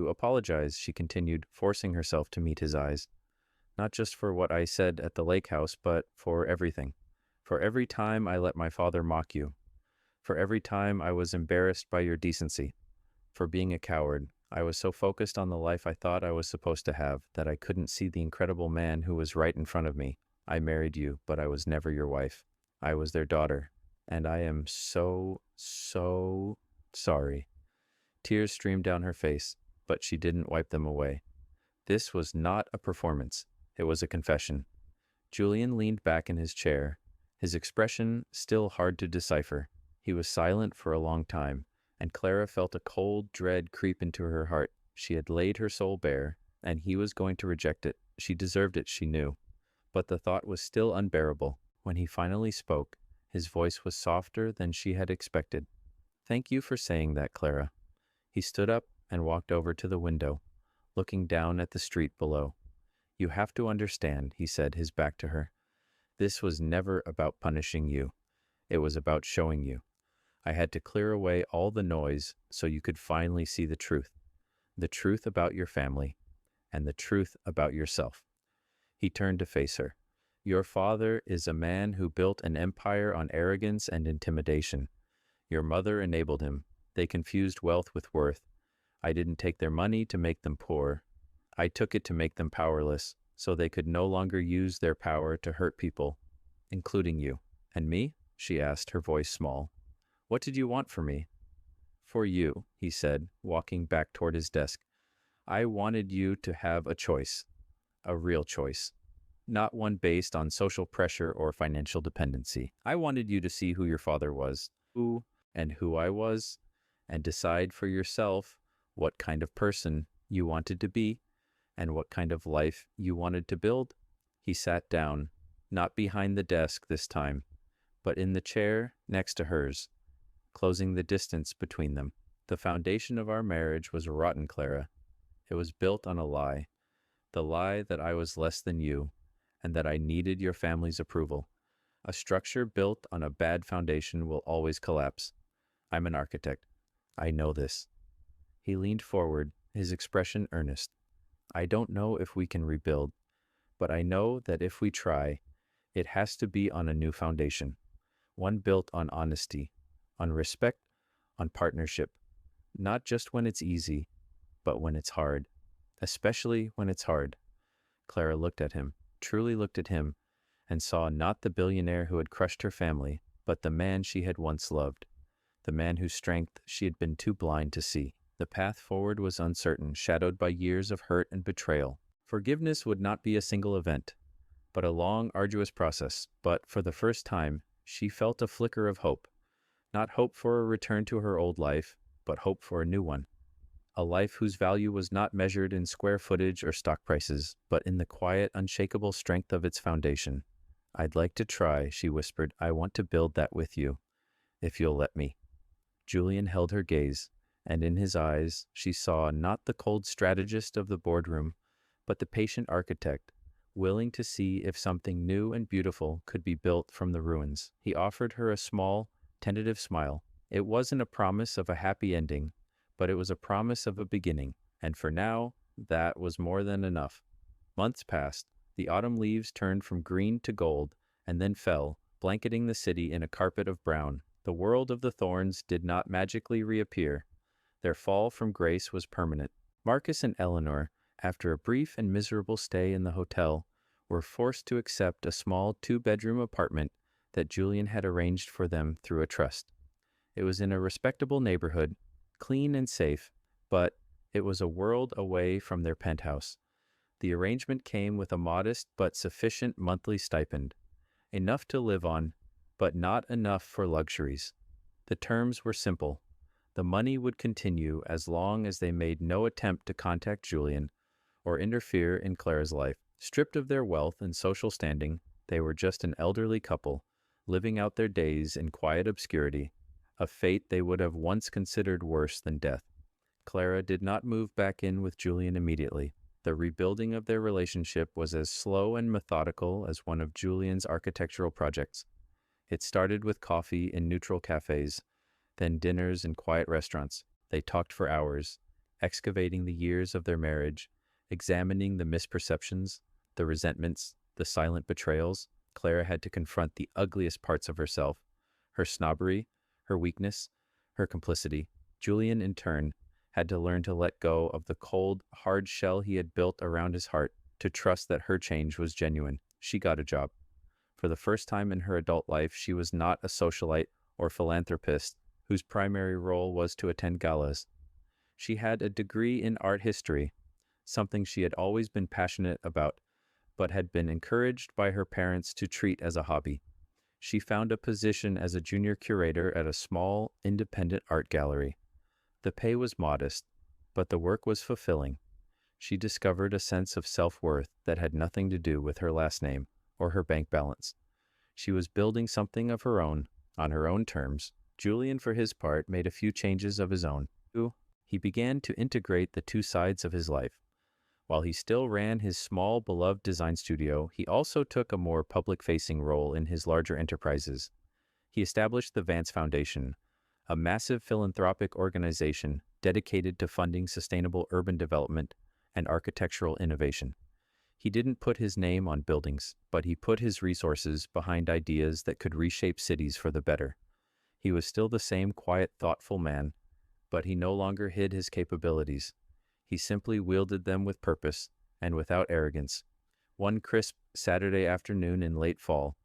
apologize, she continued, forcing herself to meet his eyes. Not just for what I said at the lake house, but for everything. For every time I let my father mock you. For every time I was embarrassed by your decency. For being a coward. I was so focused on the life I thought I was supposed to have that I couldn't see the incredible man who was right in front of me. I married you, but I was never your wife. I was their daughter. And I am so sorry. Tears streamed down her face, but she didn't wipe them away. This was not a performance. It was a confession. Julian leaned back in his chair, his expression still hard to decipher. He was silent for a long time, and Clara felt a cold dread creep into her heart. She had laid her soul bare, and he was going to reject it. She deserved it, she knew. But the thought was still unbearable. When he finally spoke, his voice was softer than she had expected. Thank you for saying that, Clara. He stood up and walked over to the window, looking down at the street below. You have to understand, he said, his back to her. This was never about punishing you. It was about showing you. I had to clear away all the noise so you could finally see the truth about your family, and the truth about yourself. He turned to face her. Your father is a man who built an empire on arrogance and intimidation. Your mother enabled him. They confused wealth with worth. I didn't take their money to make them poor. I took it to make them powerless, so they could no longer use their power to hurt people, including you. And me? She asked, her voice small. What did you want for me? For you, he said, walking back toward his desk. I wanted you to have a choice, a real choice, not one based on social pressure or financial dependency. I wanted you to see who your father was, who I was, and decide for yourself what kind of person you wanted to be and what kind of life you wanted to build. He sat down, not behind the desk this time, but in the chair next to hers, closing the distance between them. The foundation of our marriage was rotten, Clara. It was built on a lie, the lie that I was less than you, and that I needed your family's approval. A structure built on a bad foundation will always collapse. I'm an architect. I know this. He leaned forward, his expression earnest. I don't know if we can rebuild, but I know that if we try, it has to be on a new foundation, one built on honesty, on respect, on partnership, not just when it's easy, but when it's hard, especially when it's hard. Clara looked at him, truly looked at him, and saw not the billionaire who had crushed her family, but the man she had once loved, the man whose strength she had been too blind to see. The path forward was uncertain, shadowed by years of hurt and betrayal. Forgiveness would not be a single event, but a long, arduous process. But for the first time, she felt a flicker of hope. Not hope for a return to her old life, but hope for a new one. A life whose value was not measured in square footage or stock prices, but in the quiet, unshakable strength of its foundation. I'd like to try, she whispered. I want to build that with you, if you'll let me. Julian held her gaze, and in his eyes she saw not the cold strategist of the boardroom, but the patient architect, willing to see if something new and beautiful could be built from the ruins. He offered her a small, tentative smile. It wasn't a promise of a happy ending, but it was a promise of a beginning, and for now, that was more than enough. Months passed. The autumn leaves turned from green to gold, and then fell, blanketing the city in a carpet of brown. The world of the Thorns did not magically reappear. Their fall from grace was permanent. Marcus and Eleanor, after a brief and miserable stay in the hotel, were forced to accept a small 2-bedroom apartment that Julian had arranged for them through a trust. It was in a respectable neighborhood, clean and safe, but it was a world away from their penthouse. The arrangement came with a modest but sufficient monthly stipend, enough to live on, but not enough for luxuries. The terms were simple. The money would continue as long as they made no attempt to contact Julian or interfere in Clara's life. Stripped of their wealth and social standing, they were just an elderly couple, living out their days in quiet obscurity, a fate they would have once considered worse than death. Clara did not move back in with Julian immediately. The rebuilding of their relationship was as slow and methodical as one of Julian's architectural projects. It started with coffee in neutral cafes, then dinners in quiet restaurants. They talked for hours, excavating the years of their marriage, examining the misperceptions, the resentments, the silent betrayals. Clara had to confront the ugliest parts of herself, her snobbery, her weakness, her complicity. Julian, in turn, had to learn to let go of the cold, hard shell he had built around his heart, to trust that her change was genuine. She got a job. For the first time in her adult life, she was not a socialite or philanthropist whose primary role was to attend galas. She had a degree in art history, something she had always been passionate about, but had been encouraged by her parents to treat as a hobby. She found a position as a junior curator at a small, independent art gallery. The pay was modest, but the work was fulfilling. She discovered a sense of self-worth that had nothing to do with her last name or her bank balance. She was building something of her own, on her own terms. Julian, for his part, made a few changes of his own. He began to integrate the two sides of his life. While he still ran his small, beloved design studio, he also took a more public-facing role in his larger enterprises. He established the Vance Foundation, a massive philanthropic organization dedicated to funding sustainable urban development and architectural innovation. He didn't put his name on buildings, but he put his resources behind ideas that could reshape cities for the better. He was still the same quiet, thoughtful man, but he no longer hid his capabilities. He simply wielded them with purpose and without arrogance. One crisp Saturday afternoon in late fall,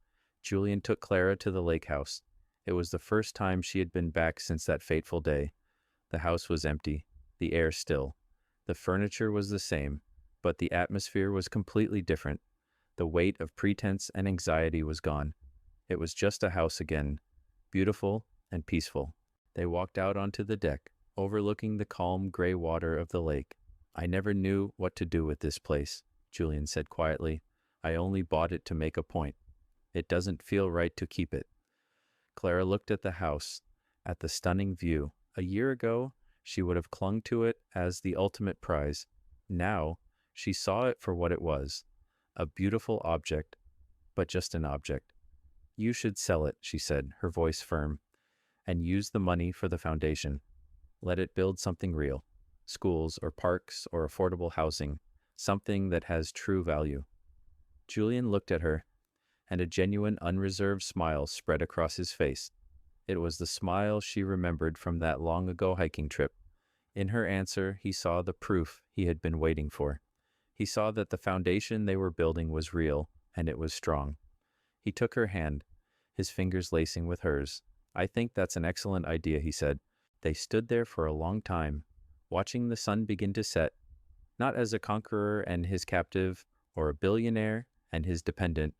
Julian took Clara to the lake house. It was the first time she had been back since that fateful day. The house was empty, the air still. The furniture was the same, but the atmosphere was completely different. The weight of pretense and anxiety was gone. It was just a house again, beautiful and peaceful. They walked out onto the deck, overlooking the calm gray water of the lake. "I never knew what to do with this place," Julian said quietly. "I only bought it to make a point. It doesn't feel right to keep it." Clara looked at the house, at the stunning view. A year ago, she would have clung to it as the ultimate prize. Now, she saw it for what it was, a beautiful object, but just an object. "You should sell it," she said, her voice firm, "and use the money for the foundation. Let it build something real, schools or parks or affordable housing, something that has true value." Julian looked at her, and a genuine, unreserved smile spread across his face. It was the smile she remembered from that long-ago hiking trip. In her answer, he saw the proof he had been waiting for. He saw that the foundation they were building was real, and it was strong. He took her hand, his fingers lacing with hers. "I think that's an excellent idea," he said. They stood there for a long time, watching the sun begin to set, not as a conqueror and his captive, or a billionaire and his dependent,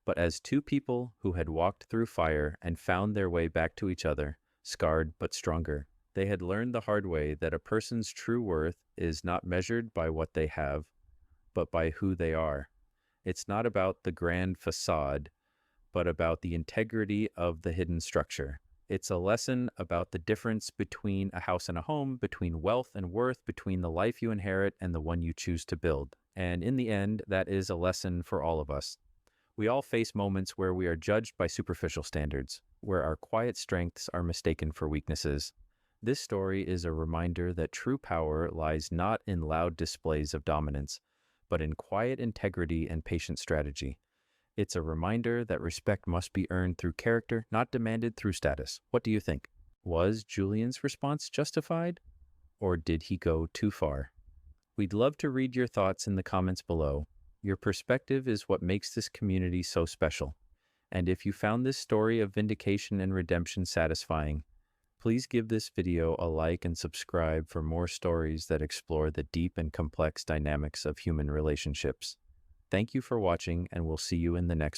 but as two people who had walked through fire and found their way back to each other, scarred but stronger. They had learned the hard way that a person's true worth is not measured by what they have, but by who they are. It's not about the grand facade, but about the integrity of the hidden structure. It's a lesson about the difference between a house and a home, between wealth and worth, between the life you inherit and the one you choose to build. And in the end, that is a lesson for all of us. We all face moments where we are judged by superficial standards, where our quiet strengths are mistaken for weaknesses. This story is a reminder that true power lies not in loud displays of dominance, but in quiet integrity and patient strategy. It's a reminder that respect must be earned through character, not demanded through status. What do you think? Was Julian's response justified, or did he go too far? We'd love to read your thoughts in the comments below. Your perspective is what makes this community so special. And if you found this story of vindication and redemption satisfying, please give this video a like and subscribe for more stories that explore the deep and complex dynamics of human relationships. Thank you for watching, and we'll see you in the next one.